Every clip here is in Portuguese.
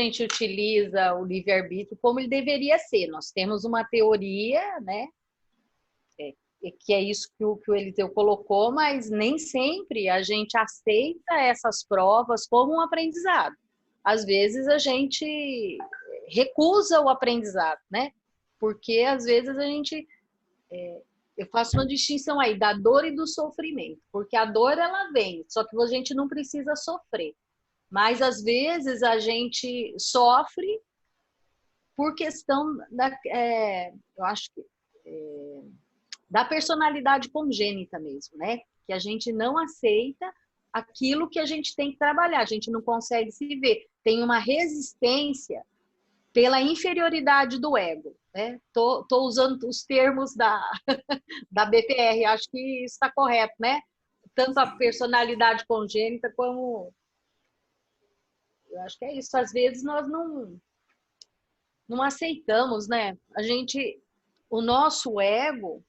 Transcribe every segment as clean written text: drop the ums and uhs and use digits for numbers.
gente utiliza o livre-arbítrio como ele deveria ser. Nós temos uma teoria, né? Que é isso que o Eliseu colocou, mas nem sempre a gente aceita essas provas como um aprendizado. Às vezes a gente recusa o aprendizado, né? Porque às vezes a gente... eu faço uma distinção aí da dor e do sofrimento, porque a dor ela vem, só que a gente não precisa sofrer. Mas às vezes a gente sofre por questão eu acho que da personalidade congênita mesmo, né? Que a gente não aceita aquilo que a gente tem que trabalhar, a gente não consegue se ver. Tem uma resistência pela inferioridade do ego, né? Tô usando os termos da BPR, acho que isso está correto, né? Tanto a personalidade congênita como... Eu acho que é isso. Às vezes nós não aceitamos, né? O nosso ego,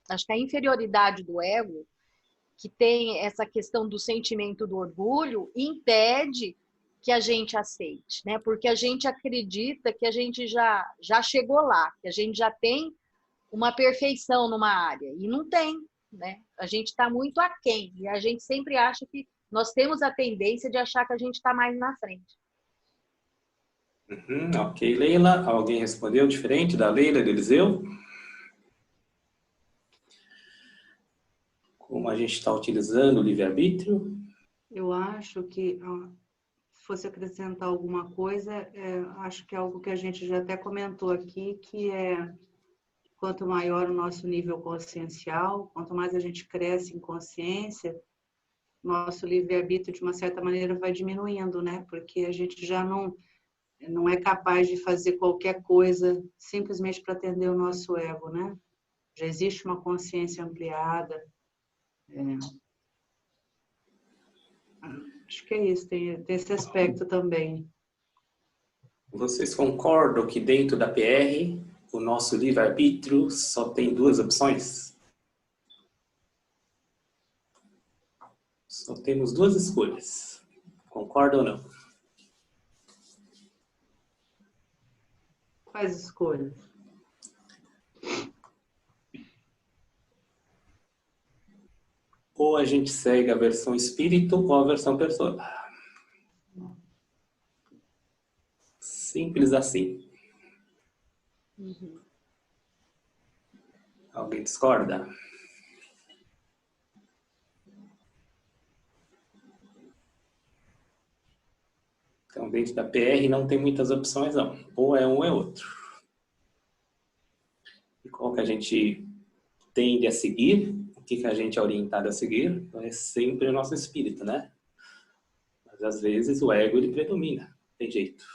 acho que a inferioridade do ego, que tem essa questão do sentimento do orgulho, impede que a gente aceite, né? Porque a gente acredita que a gente já chegou lá, que a gente já tem uma perfeição numa área, e não tem, né? A gente está muito aquém, e a gente sempre acha que nós temos a tendência de achar que a gente está mais na frente. Ok, Leila. Alguém respondeu diferente da Leila e do Eliseu? Como a gente está utilizando o livre-arbítrio? Eu acho que, se fosse acrescentar alguma coisa, acho que é algo que a gente já até comentou aqui, que quanto maior o nosso nível consciencial, quanto mais a gente cresce em consciência, nosso livre-arbítrio, de uma certa maneira, vai diminuindo, né? Porque a gente já não é capaz de fazer qualquer coisa simplesmente para atender o nosso ego, né? Já existe uma consciência ampliada. Acho que é isso, tem esse aspecto também. Vocês concordam que dentro da PR, o nosso livre-arbítrio só tem duas opções? Só temos duas escolhas. Concordam ou não? Quais escolhas? Ou a gente segue a versão espírito ou a versão pessoa. Simples assim. Alguém discorda? Então, dentro da PR não tem muitas opções, não. Ou é um ou é outro. E qual que a gente tende a seguir? O que a gente é orientado a seguir? É sempre o nosso espírito, né? Mas, às vezes, o ego, ele predomina. Não tem jeito.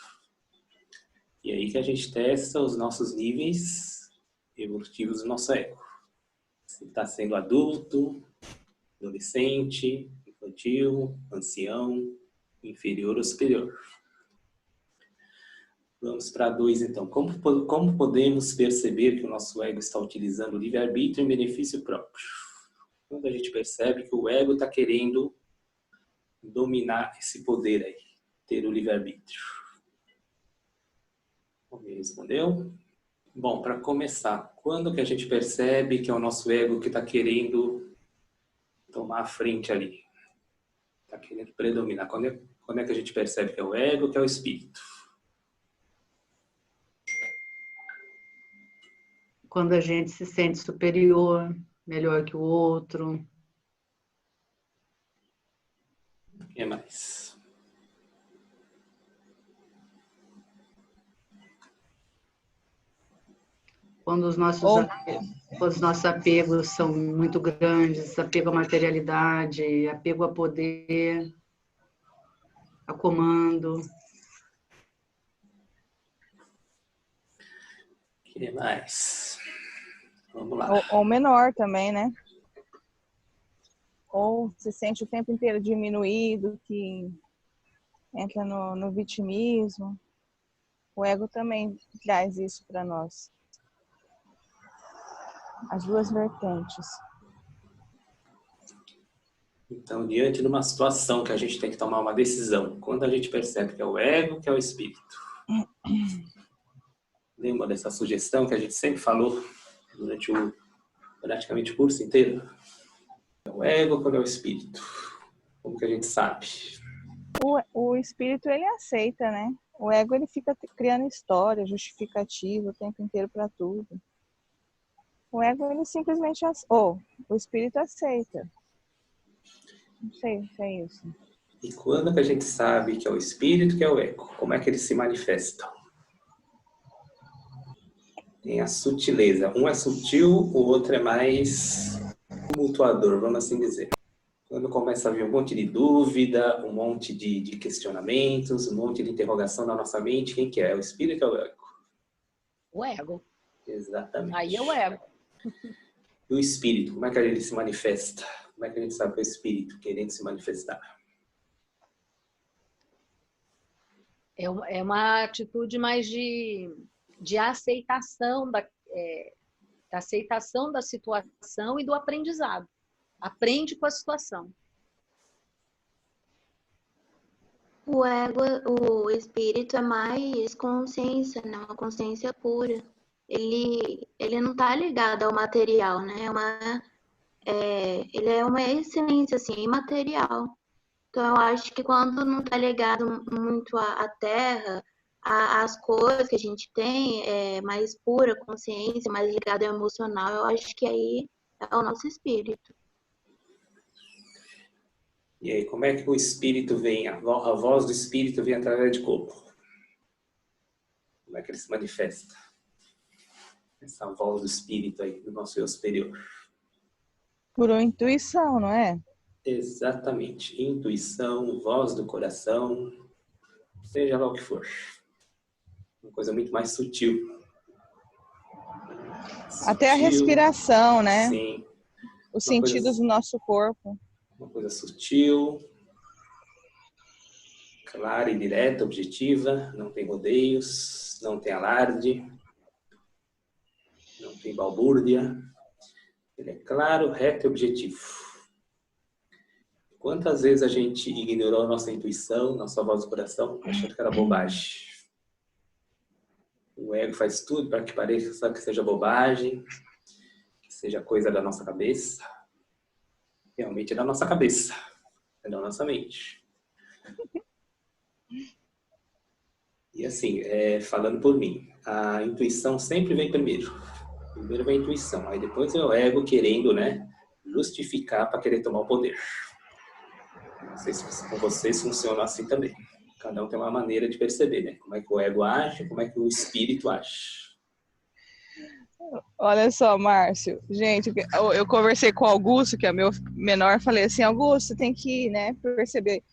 E é aí que a gente testa os nossos níveis evolutivos do nosso ego. Se está sendo adulto, adolescente, infantil, ancião, inferior ou superior. Vamos para 2, então. Como podemos perceber que o nosso ego está utilizando o livre-arbítrio em benefício próprio? Quando a gente percebe que o ego está querendo dominar esse poder aí, ter o livre-arbítrio. Alguém respondeu? Bom, para começar, quando que a gente percebe que é o nosso ego que está querendo tomar a frente ali? Está querendo predominar. Quando é que a gente percebe que é o ego, que é o espírito? Quando a gente se sente superior, melhor que o outro. O que mais? Quando os nossos apegos são muito grandes, apego à materialidade, apego a poder, a comando. O que mais? Vamos lá. Ou menor também, né? Ou se sente o tempo inteiro diminuído, que entra no vitimismo. O ego também traz isso para nós. As duas vertentes. Então, diante de uma situação que a gente tem que tomar uma decisão, quando a gente percebe que é o ego, que é o espírito. Lembra dessa sugestão que a gente sempre falou durante praticamente o curso inteiro? É o ego ou é o espírito? Como que a gente sabe? O espírito, ele aceita, né? O ego, ele fica criando história, justificativa o tempo inteiro para tudo. O ego, ele simplesmente... o espírito aceita. Não sei se é isso. E quando que a gente sabe que é o espírito, que é o ego? Como é que eles se manifestam? Tem a sutileza. Um é sutil, o outro é mais tumultuador, vamos assim dizer. Quando começa a vir um monte de dúvida, um monte de questionamentos, um monte de interrogação na nossa mente, quem que é? O espírito ou é o ego? O ego. Exatamente. Aí é o ego. E o espírito, como é que ele se manifesta? Como é que a gente sabe que é o espírito querendo se manifestar? É uma atitude mais de aceitação da aceitação da situação e do aprendizado. Aprende com a situação. O ego, o espírito é mais consciência, né? Uma consciência pura. Ele não está ligado ao material, né? Ele é uma essência, assim, imaterial. Então, eu acho que quando não está ligado muito à terra, às coisas que a gente tem, mais pura consciência, mais ligado ao emocional, eu acho que aí é o nosso espírito. E aí, como é que o espírito vem, a voz do espírito vem através de corpo? Como é que ele se manifesta? Essa voz do espírito aí, do nosso eu superior. Por uma intuição, não é? Exatamente. Intuição, voz do coração, seja lá o que for. Uma coisa muito mais sutil. Até a respiração, né? Sim. Os sentidos do nosso corpo. Uma coisa sutil, clara e direta, objetiva, não tem rodeios, não tem alarde, não tem balbúrdia. Ele é claro, reto e objetivo. Quantas vezes a gente ignorou a nossa intuição, nossa voz do coração, achando que era bobagem? O ego faz tudo para que pareça que seja bobagem, que seja coisa da nossa cabeça. Realmente é da nossa cabeça, é da nossa mente. E assim, falando por mim, a intuição sempre vem primeiro. Primeiro vem a intuição, aí depois é o ego querendo, né, justificar para querer tomar o poder. Não sei se com vocês funciona assim também. Cada um tem uma maneira de perceber, né? Como é que o ego age, como é que o espírito age. Olha só, Márcio. Gente, eu conversei com o Augusto, que é meu menor, falei assim, Augusto, tem que, né, perceber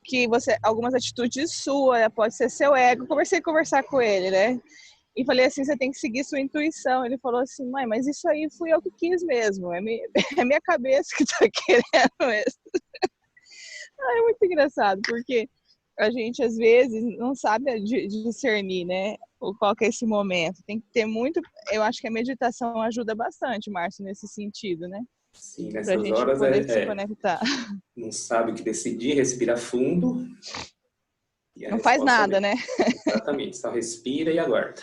que algumas atitudes suas, pode ser seu ego. Conversar com ele, né? E falei assim, você tem que seguir sua intuição. Ele falou assim, mãe, mas isso aí fui eu que quis mesmo. É minha cabeça que tá querendo mesmo. É muito engraçado, porque a gente, às vezes, não sabe discernir, né? Qual que é esse momento. Tem que ter muito... Eu acho que a meditação ajuda bastante, Márcio, nesse sentido, né? Sim, nessas horas poder se conectar. Não sabe o que decidir, respira fundo. Não faz nada, né? Exatamente, só respira e aguarda.